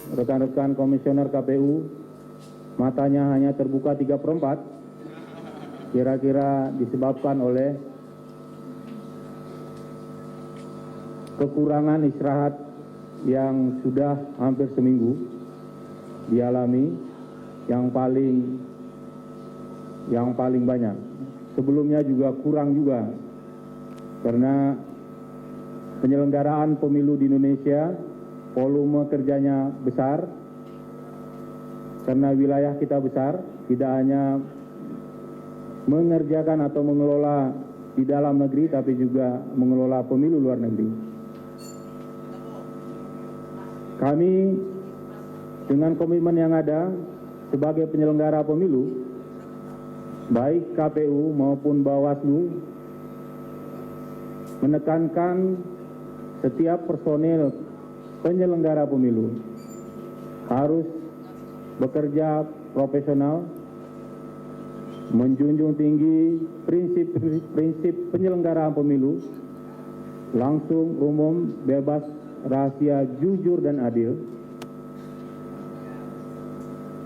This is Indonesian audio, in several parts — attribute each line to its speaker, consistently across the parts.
Speaker 1: Rekan-rekan komisioner KPU, matanya hanya terbuka 3/4, kira-kira disebabkan oleh kekurangan istirahat yang sudah hampir seminggu dialami, yang paling banyak. Sebelumnya juga kurang juga, karena penyelenggaraan pemilu di Indonesia, volume kerjanya besar, karena wilayah kita besar, tidak hanya mengerjakan atau mengelola di dalam negeri, tapi juga mengelola pemilu luar negeri. Kami dengan komitmen yang ada sebagai penyelenggara pemilu, baik KPU maupun Bawaslu, menekankan setiap personil penyelenggara pemilu harus bekerja profesional, menjunjung tinggi prinsip penyelenggaraan pemilu, langsung, umum, bebas, rahasia, jujur, dan adil,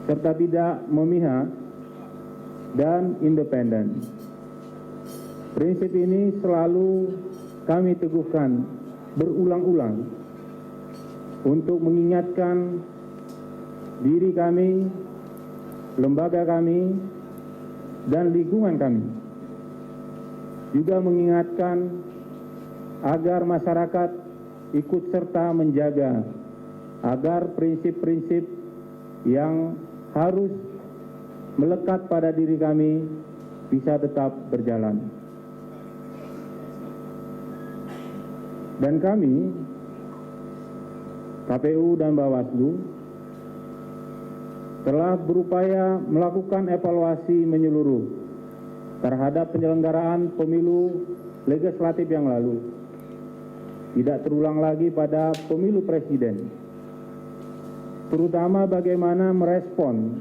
Speaker 1: serta tidak memihak dan independen. Prinsip ini selalu kami teguhkan berulang-ulang untuk mengingatkan diri kami, lembaga kami, dan lingkungan kami. Juga mengingatkan agar masyarakat ikut serta menjaga agar prinsip-prinsip yang harus melekat pada diri kami bisa tetap berjalan. Dan kami, KPU dan Bawaslu, telah berupaya melakukan evaluasi menyeluruh terhadap penyelenggaraan pemilu legislatif yang lalu. Tidak terulang lagi pada pemilu presiden. Terutama bagaimana merespon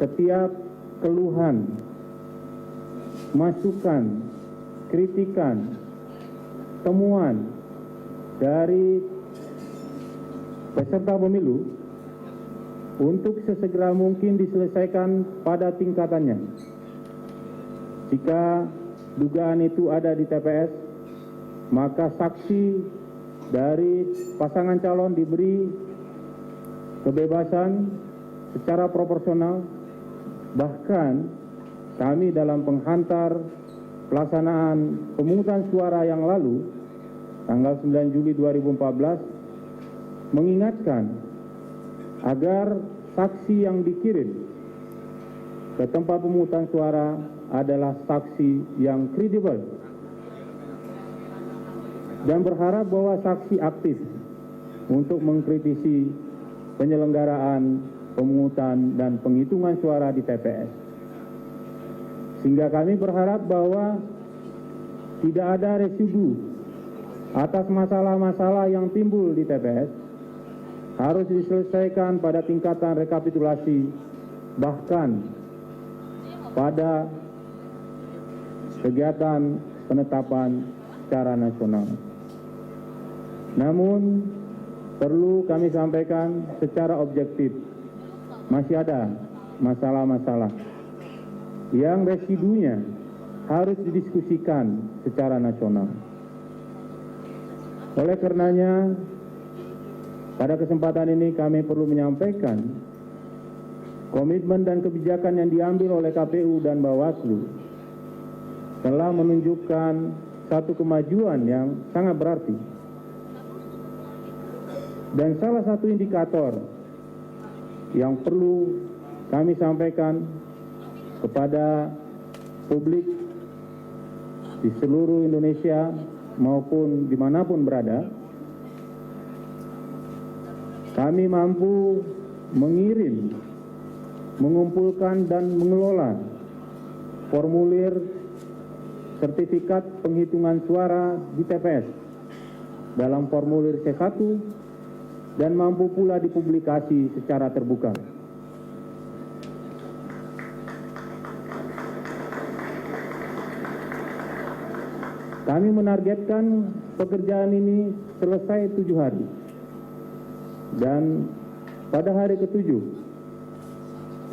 Speaker 1: setiap keluhan, masukan, kritikan, temuan dari peserta pemilu untuk sesegera mungkin diselesaikan pada tingkatannya. Jika dugaan itu ada di TPS, maka saksi dari pasangan calon diberi kebebasan secara proporsional. Bahkan kami dalam penghantar pelaksanaan pemungutan suara yang lalu, tanggal 9 Juli 2014, mengingatkan agar saksi yang dikirim ke tempat pemungutan suara adalah saksi yang kredibel, dan berharap bahwa saksi aktif untuk mengkritisi penyelenggaraan pemungutan dan penghitungan suara di TPS. Sehingga kami berharap bahwa tidak ada residu atas masalah-masalah yang timbul di TPS, harus diselesaikan pada tingkatan rekapitulasi, bahkan pada kegiatan penetapan secara nasional. Namun, perlu kami sampaikan secara objektif, masih ada masalah-masalah yang residunya harus didiskusikan secara nasional. Oleh karenanya, pada kesempatan ini kami perlu menyampaikan komitmen dan kebijakan yang diambil oleh KPU dan Bawaslu telah menunjukkan satu kemajuan yang sangat berarti. Dan salah satu indikator yang perlu kami sampaikan kepada publik di seluruh Indonesia maupun dimanapun berada, kami mampu mengirim, mengumpulkan dan mengelola formulir sertifikat penghitungan suara di TPS dalam formulir C1 dan mampu pula dipublikasi secara terbuka. Kami menargetkan pekerjaan ini selesai 7 hari. Dan pada hari ke-7,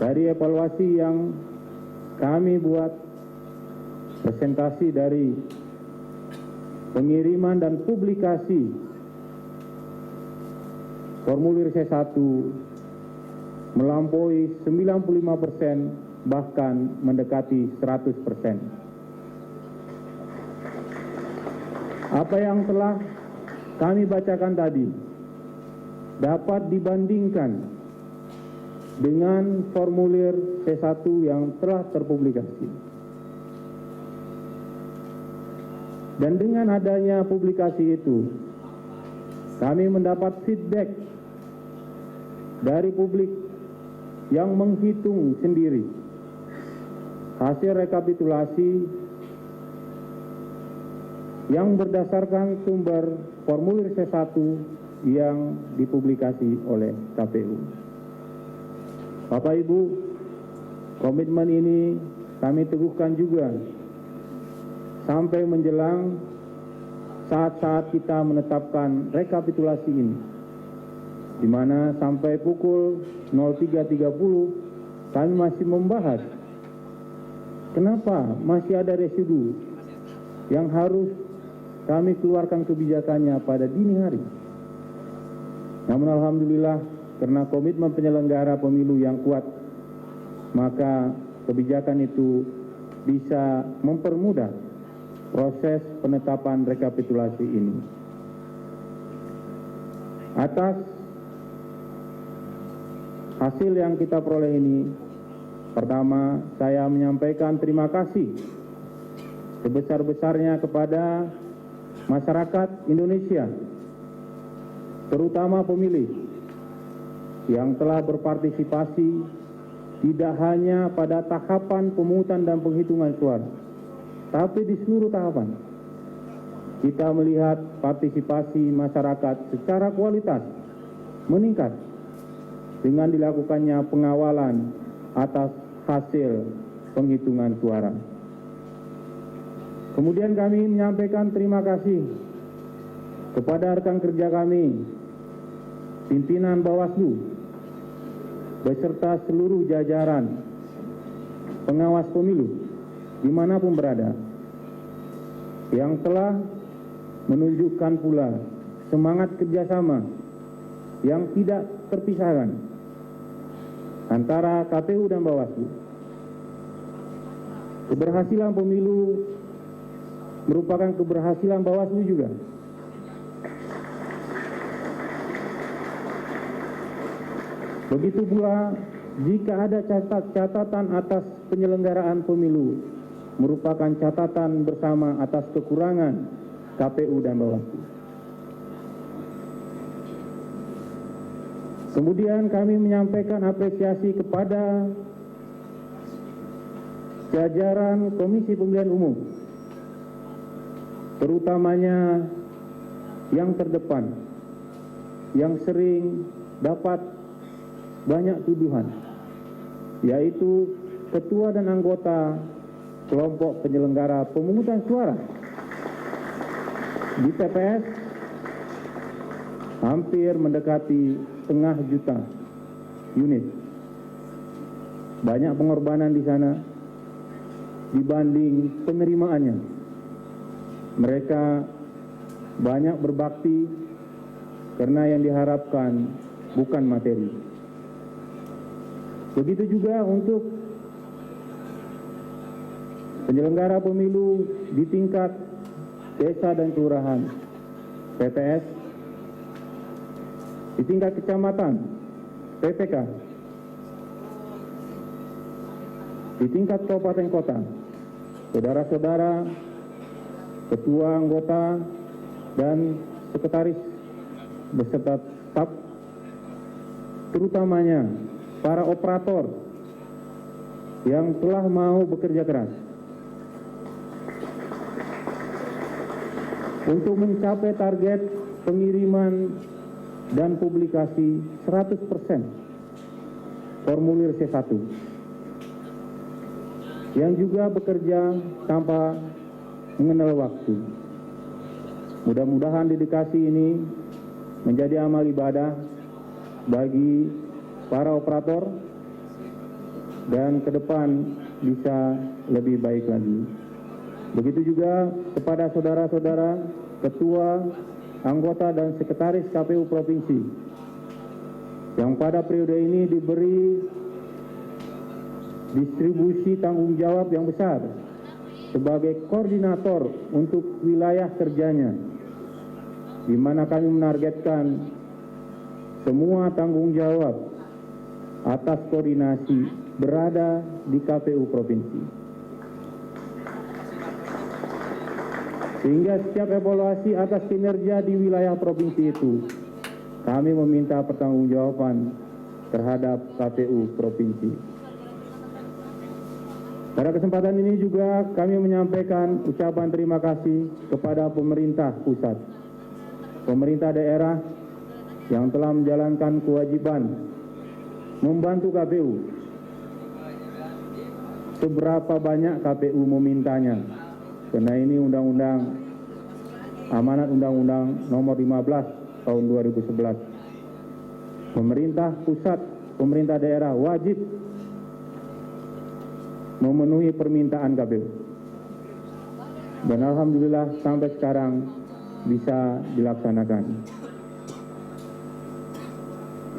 Speaker 1: dari evaluasi yang kami buat, presentasi dari pengiriman dan publikasi formulir C1 melampaui 95%, bahkan mendekati 100%. Apa yang telah kami bacakan tadi dapat dibandingkan dengan formulir C1 yang telah terpublikasi. Dan dengan adanya publikasi itu, kami mendapat feedback dari publik yang menghitung sendiri hasil rekapitulasi yang berdasarkan sumber formulir C1 yang dipublikasi oleh KPU. Bapak Ibu, komitmen ini kami teguhkan juga sampai menjelang saat-saat kita menetapkan rekapitulasi ini, di mana sampai pukul 03.30 kami masih membahas kenapa masih ada residu yang harus kami keluarkan kebijakannya pada dini hari. Namun alhamdulillah, karena komitmen penyelenggara pemilu yang kuat, maka kebijakan itu bisa mempermudah proses penetapan rekapitulasi ini. Atas hasil yang kita peroleh ini, pertama saya menyampaikan terima kasih sebesar-besarnya kepada masyarakat Indonesia, terutama pemilih yang telah berpartisipasi tidak hanya pada tahapan pemungutan dan penghitungan suara, tapi di seluruh tahapan. Kita melihat partisipasi masyarakat secara kualitas meningkat dengan dilakukannya pengawalan atas hasil penghitungan suara. Kemudian kami menyampaikan terima kasih kepada rekan kerja kami, pimpinan Bawaslu, beserta seluruh jajaran pengawas pemilu dimanapun berada, yang telah menunjukkan pula semangat kerjasama yang tidak terpisahkan antara KPU dan Bawaslu. Keberhasilan pemilu merupakan keberhasilan Bawaslu juga. Begitu pula jika ada catatan atas penyelenggaraan pemilu, merupakan catatan bersama atas kekurangan KPU dan Bawaslu. Kemudian kami menyampaikan apresiasi kepada jajaran Komisi Pemilihan Umum, terutamanya yang terdepan, yang sering dapat banyak tuduhan, yaitu ketua dan anggota kelompok penyelenggara pemungutan suara di TPS, hampir mendekati 500.000 unit. Banyak pengorbanan di sana dibanding penerimaannya. Mereka banyak berbakti karena yang diharapkan bukan materi. Begitu juga untuk penyelenggara pemilu di tingkat desa dan kelurahan, PPS, di tingkat kecamatan, PPK, di tingkat kabupaten kota, saudara-saudara, ketua anggota, dan sekretaris beserta staf, terutamanya para operator yang telah mau bekerja keras untuk mencapai target pengiriman dan publikasi 100% formulir C1, yang juga bekerja tanpa mengenal waktu. Mudah-mudahan dedikasi ini menjadi amal ibadah bagi para operator dan ke depan bisa lebih baik lagi. Begitu juga kepada saudara-saudara ketua, anggota dan sekretaris KPU Provinsi yang pada periode ini diberi distribusi tanggung jawab yang besar sebagai koordinator untuk wilayah kerjanya, di mana kami menargetkan semua tanggung jawab atas koordinasi berada di KPU Provinsi. Sehingga setiap evaluasi atas kinerja di wilayah provinsi itu, kami meminta pertanggungjawaban terhadap KPU Provinsi. Pada kesempatan ini juga kami menyampaikan ucapan terima kasih kepada pemerintah pusat, pemerintah daerah yang telah menjalankan kewajiban membantu KPU. Seberapa banyak KPU memintanya, karena ini undang-undang amanat undang-undang nomor 15 tahun 2011. Pemerintah pusat, pemerintah daerah wajib memenuhi permintaan KPU. Dan alhamdulillah sampai sekarang bisa dilaksanakan.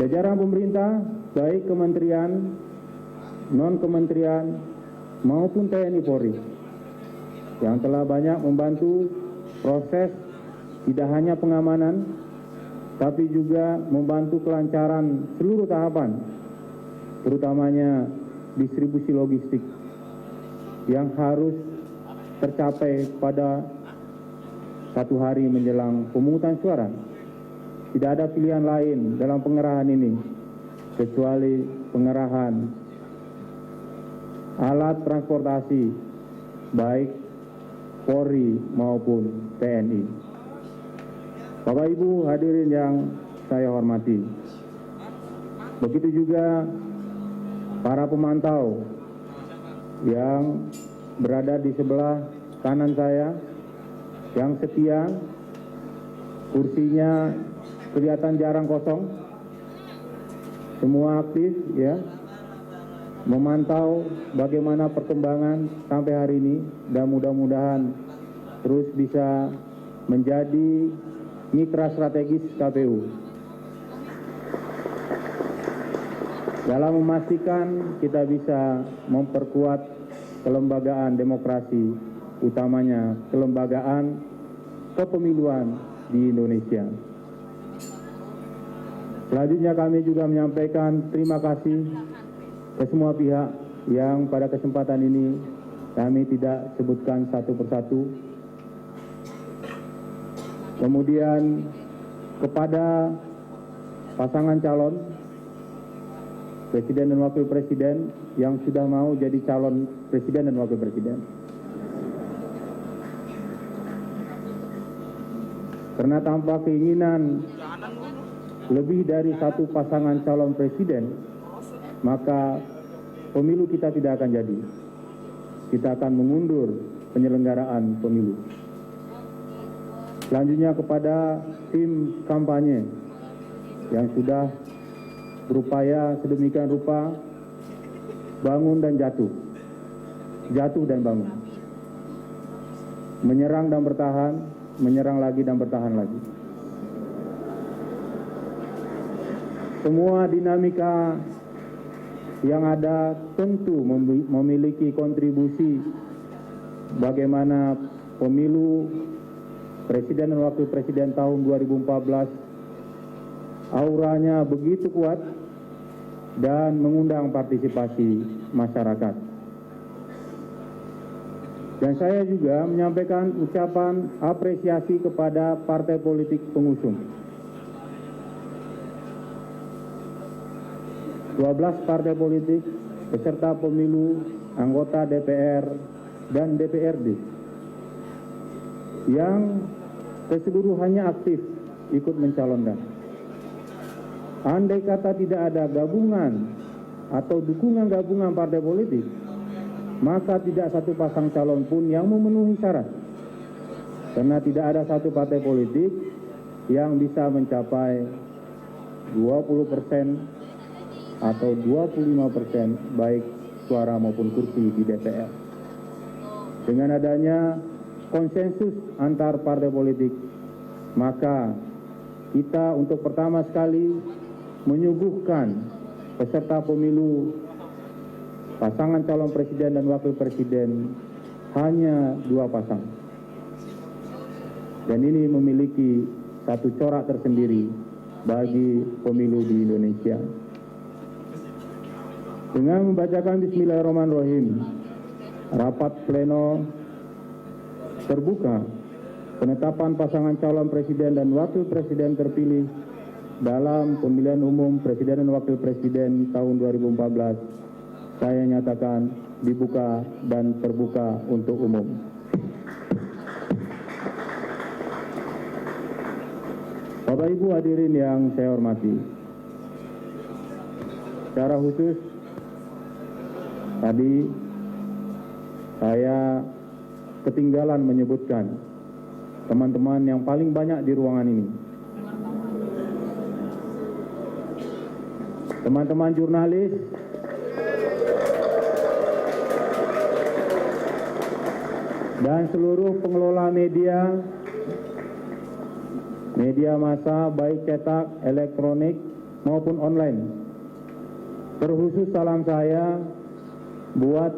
Speaker 1: Jajaran pemerintah, baik kementerian, non-kementerian, maupun TNI Polri, yang telah banyak membantu proses tidak hanya pengamanan, tapi juga membantu kelancaran seluruh tahapan, terutamanya distribusi logistik yang harus tercapai pada satu hari menjelang pemungutan suara. Tidak ada pilihan lain dalam pengerahan ini kecuali pengerahan alat transportasi baik Polri maupun TNI. Bapak Ibu hadirin yang saya hormati, begitu juga para pemantau yang berada di sebelah kanan saya, yang setia, kursinya kelihatan jarang kosong, semua aktif ya, memantau bagaimana perkembangan sampai hari ini, dan mudah-mudahan terus bisa menjadi mitra strategis KPU dalam memastikan kita bisa memperkuat kelembagaan demokrasi, utamanya kelembagaan kepemiluan di Indonesia. Selanjutnya kami juga menyampaikan terima kasih ke semua pihak yang pada kesempatan ini kami tidak sebutkan satu persatu. Kemudian kepada pasangan calon Presiden dan Wakil Presiden yang sudah mau jadi calon Presiden dan Wakil Presiden. Karena tanpa keinginan lebih dari satu pasangan calon presiden, maka pemilu kita tidak akan jadi. Kita akan mengundur penyelenggaraan pemilu. Selanjutnya kepada tim kampanye yang sudah berupaya sedemikian rupa bangun dan jatuh, jatuh dan bangun, menyerang dan bertahan, menyerang lagi dan bertahan lagi. Semua dinamika yang ada tentu memiliki kontribusi bagaimana pemilu Presiden dan Wakil Presiden tahun 2014 auranya begitu kuat dan mengundang partisipasi masyarakat. Dan saya juga menyampaikan ucapan apresiasi kepada partai politik pengusung. 12 partai politik beserta pemilu, anggota DPR dan DPRD yang keseluruhannya aktif ikut mencalonkan. Andai kata tidak ada gabungan atau dukungan gabungan partai politik, maka tidak satu pasang calon pun yang memenuhi syarat Karena tidak ada satu partai politik yang bisa mencapai 20% atau 25% baik suara maupun kursi di DPR. Dengan adanya konsensus antar partai politik, maka kita untuk pertama sekali menyuguhkan peserta pemilu pasangan calon presiden dan wakil presiden hanya 2 pasang. Dan ini memiliki satu corak tersendiri bagi pemilu di Indonesia. Dengan membacakan Bismillahirrahmanirrahim, rapat pleno terbuka penetapan pasangan calon presiden dan wakil presiden terpilih dalam pemilihan umum presiden dan wakil presiden tahun 2014 saya nyatakan dibuka dan terbuka untuk umum. Bapak Ibu hadirin yang saya hormati, secara khusus tadi saya ketinggalan menyebutkan teman-teman yang paling banyak di ruangan ini. Teman-teman jurnalis, dan seluruh pengelola media massa baik cetak, elektronik maupun online. Terkhusus salam saya buat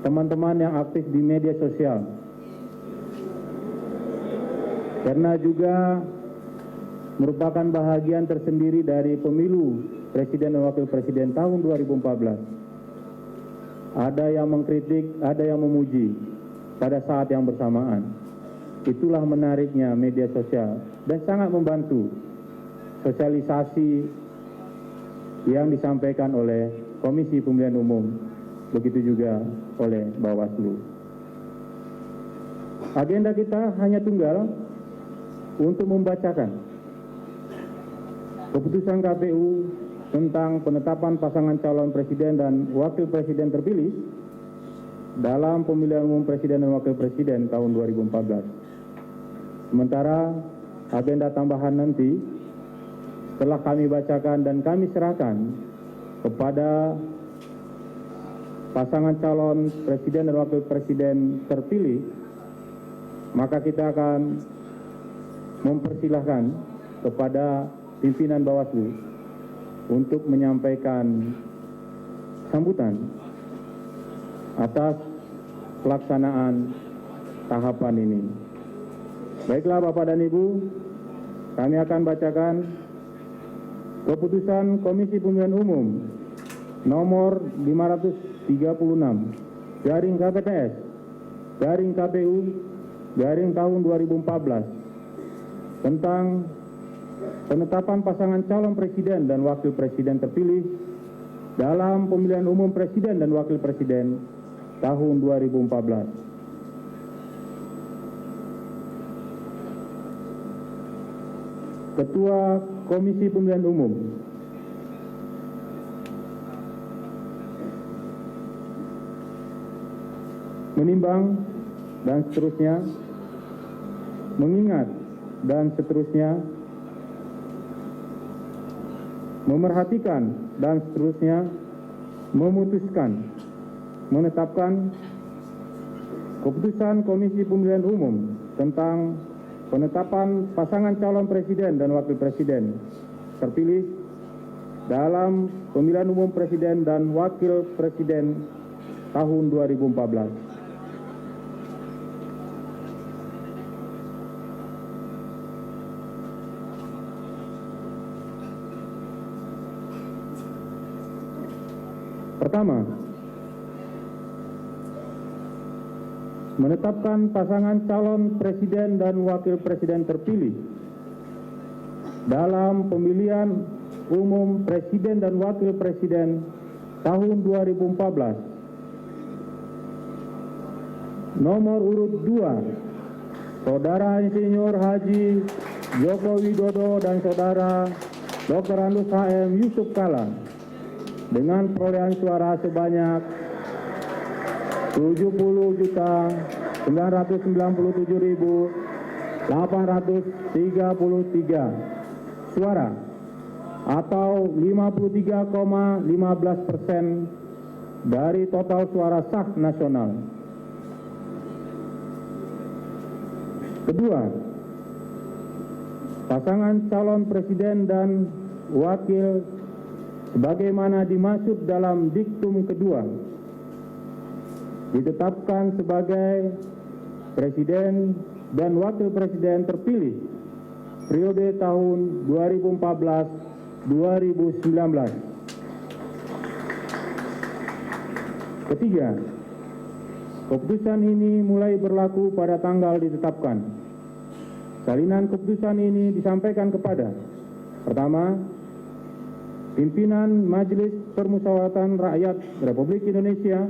Speaker 1: teman-teman yang aktif di media sosial. Karena juga merupakan bahagian tersendiri dari pemilu presiden dan wakil presiden tahun 2014. Ada yang mengkritik, ada yang memuji pada saat yang bersamaan. Itulah menariknya media sosial dan sangat membantu sosialisasi yang disampaikan oleh Komisi Pemilihan Umum, begitu juga oleh Bawaslu. Agenda kita hanya tunggal untuk membacakan keputusan KPU tentang penetapan pasangan calon presiden dan wakil presiden terpilih dalam pemilihan umum presiden dan wakil presiden tahun 2014. Sementara agenda tambahan nanti telah kami bacakan dan kami serahkan kepada pasangan calon presiden dan wakil presiden terpilih, maka kita akan mempersilahkan kepada pimpinan Bawaslu untuk menyampaikan sambutan atas pelaksanaan tahapan ini. Baiklah Bapak dan Ibu, kami akan bacakan keputusan Komisi Pemilihan Umum nomor 536 garing KPTS garing KPU garing tahun 2014 tentang penetapan pasangan calon presiden dan wakil presiden terpilih dalam pemilihan umum presiden dan wakil presiden tahun 2014. Ketua Komisi Pemilihan Umum menimbang dan seterusnya, mengingat dan seterusnya, memerhatikan dan seterusnya, memutuskan, menetapkan keputusan Komisi Pemilihan Umum tentang penetapan pasangan calon presiden dan wakil presiden terpilih dalam pemilihan umum presiden dan wakil presiden tahun 2014. Pertama, menetapkan pasangan calon presiden dan wakil presiden terpilih dalam pemilihan umum presiden dan wakil presiden tahun 2014. Nomor urut 2, Saudara Insinyur Haji Joko Widodo dan Saudara Dr. Andus HM Yusuf Kalla dengan perolehan suara sebanyak 70.988.999 997.833 suara atau 53,15% dari total suara sah nasional. Kedua, pasangan calon presiden dan wakil sebagaimana dimaksud dalam diktum kedua ditetapkan sebagai presiden dan wakil presiden terpilih periode tahun 2014-2019. Ketiga, keputusan ini mulai berlaku pada tanggal ditetapkan. Salinan keputusan ini disampaikan kepada: pertama, pimpinan Majelis Permusyawaratan Rakyat Republik Indonesia;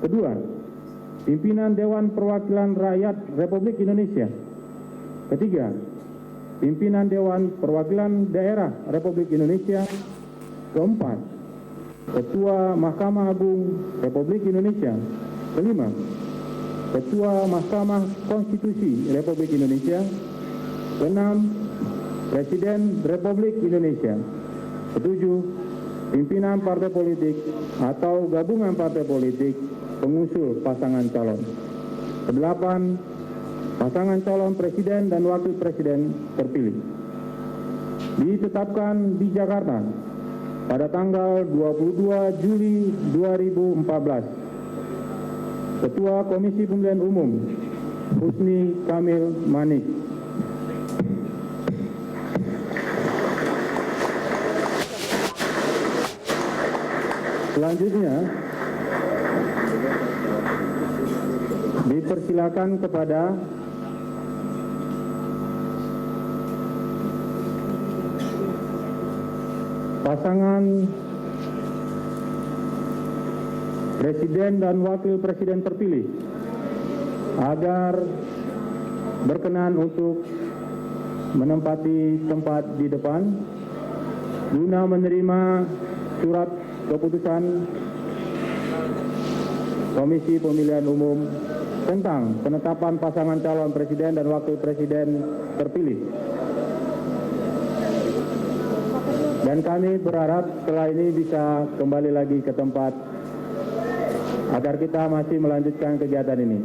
Speaker 1: kedua, pimpinan Dewan Perwakilan Rakyat Republik Indonesia; ketiga, pimpinan Dewan Perwakilan Daerah Republik Indonesia; keempat, Ketua Mahkamah Agung Republik Indonesia; kelima, Ketua Mahkamah Konstitusi Republik Indonesia; keenam, Presiden Republik Indonesia; ketujuh, pimpinan partai politik atau gabungan partai politik pengusul pasangan calon; kedelapan, pasangan calon presiden dan wakil presiden terpilih. Ditetapkan di Jakarta pada tanggal 22 Juli 2014. Ketua Komisi Pemilihan Umum Husni Kamil Manik. Selanjutnya, dipersilakan kepada pasangan presiden dan wakil presiden terpilih agar berkenan untuk menempati tempat di depan guna menerima surat keputusan Komisi Pemilihan Umum tentang penetapan pasangan calon presiden dan wakil presiden terpilih. Dan kami berharap setelah ini bisa kembali lagi ke tempat agar kita masih melanjutkan kegiatan ini.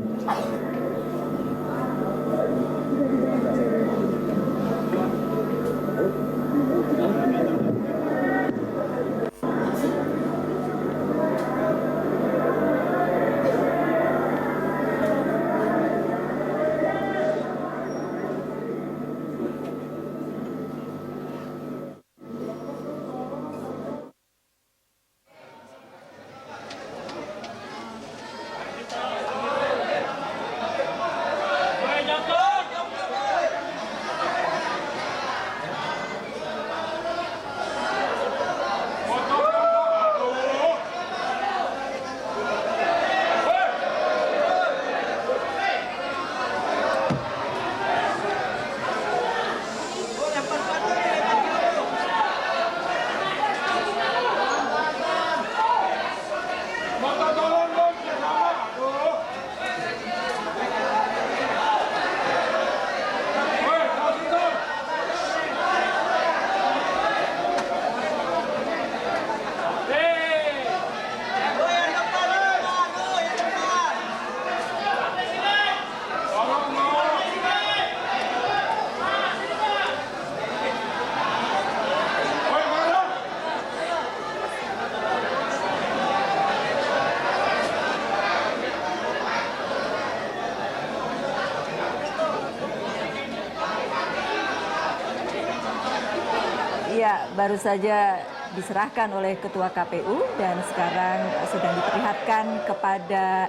Speaker 2: Ya, baru saja diserahkan oleh Ketua KPU dan sekarang sedang diperlihatkan kepada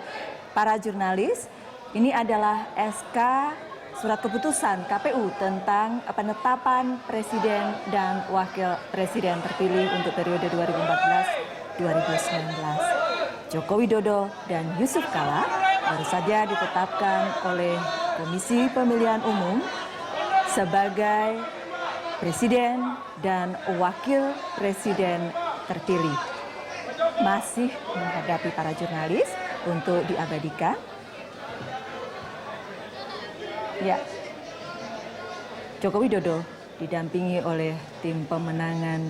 Speaker 2: para jurnalis. Ini adalah SK Surat Keputusan KPU tentang penetapan Presiden dan Wakil Presiden terpilih untuk periode 2014-2019. Joko Widodo dan Yusuf Kala baru saja ditetapkan oleh Komisi Pemilihan Umum sebagai Presiden dan Wakil Presiden terpilih. Masih menghadapi para jurnalis untuk diabadikan. Ya, Joko Widodo didampingi oleh tim pemenangan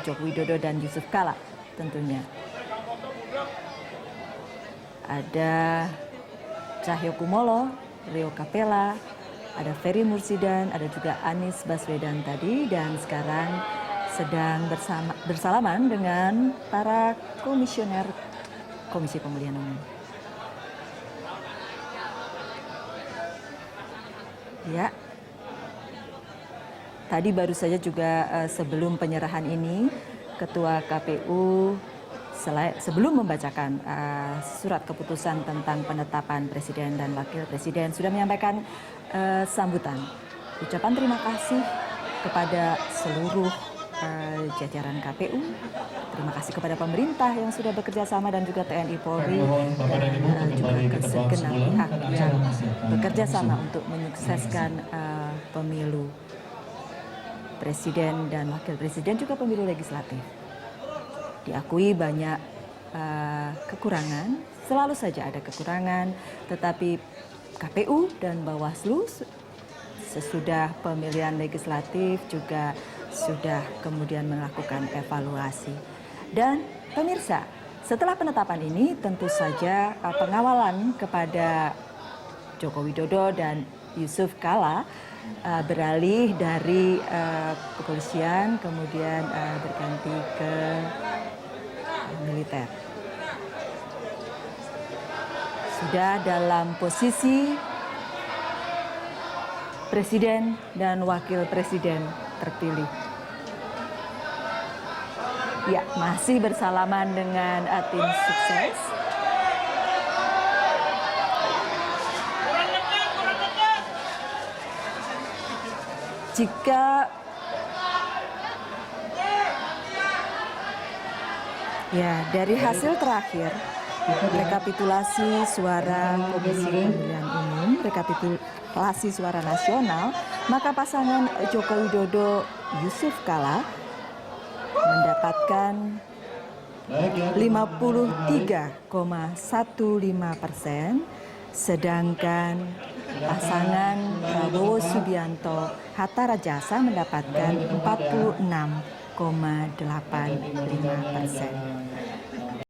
Speaker 2: Joko Widodo dan Yusuf Kala tentunya. Ada Cahyokumolo, Rio Capella, ada Ferry Mursidan, ada juga Anies Baswedan tadi, dan sekarang sedang bersalaman dengan para komisioner Komisi Pemilihan Umum. Ya, tadi baru saja juga sebelum penyerahan ini, Ketua KPU sebelum membacakan surat keputusan tentang penetapan Presiden dan Wakil Presiden sudah menyampaikan sambutan, ucapan terima kasih kepada seluruh jajaran KPU, terima kasih kepada pemerintah yang sudah bekerja sama dan juga TNI Polri dan juga segenap pihak yang bekerja sama untuk menyukseskan pemilu Presiden dan Wakil Presiden juga pemilu legislatif. Diakui banyak kekurangan, selalu saja ada kekurangan, tetapi KPU dan Bawaslu sesudah pemilihan legislatif juga sudah kemudian melakukan evaluasi. Dan pemirsa, setelah penetapan ini tentu saja pengawalan kepada Joko Widodo dan Yusuf Kala beralih dari kepolisian kemudian berganti ke militer. Sudah dalam posisi Presiden dan Wakil Presiden terpilih. Ya, masih bersalaman dengan tim sukses. Jika dari hasil terakhir rekapitulasi suara Komisi Pemilihan Umum, rekapitulasi suara nasional, maka pasangan Joko Widodo Yusuf Kala mendapatkan 53,15%, sedangkan pasangan Prabowo Subianto Hatta Rajasa mendapatkan 46,85%.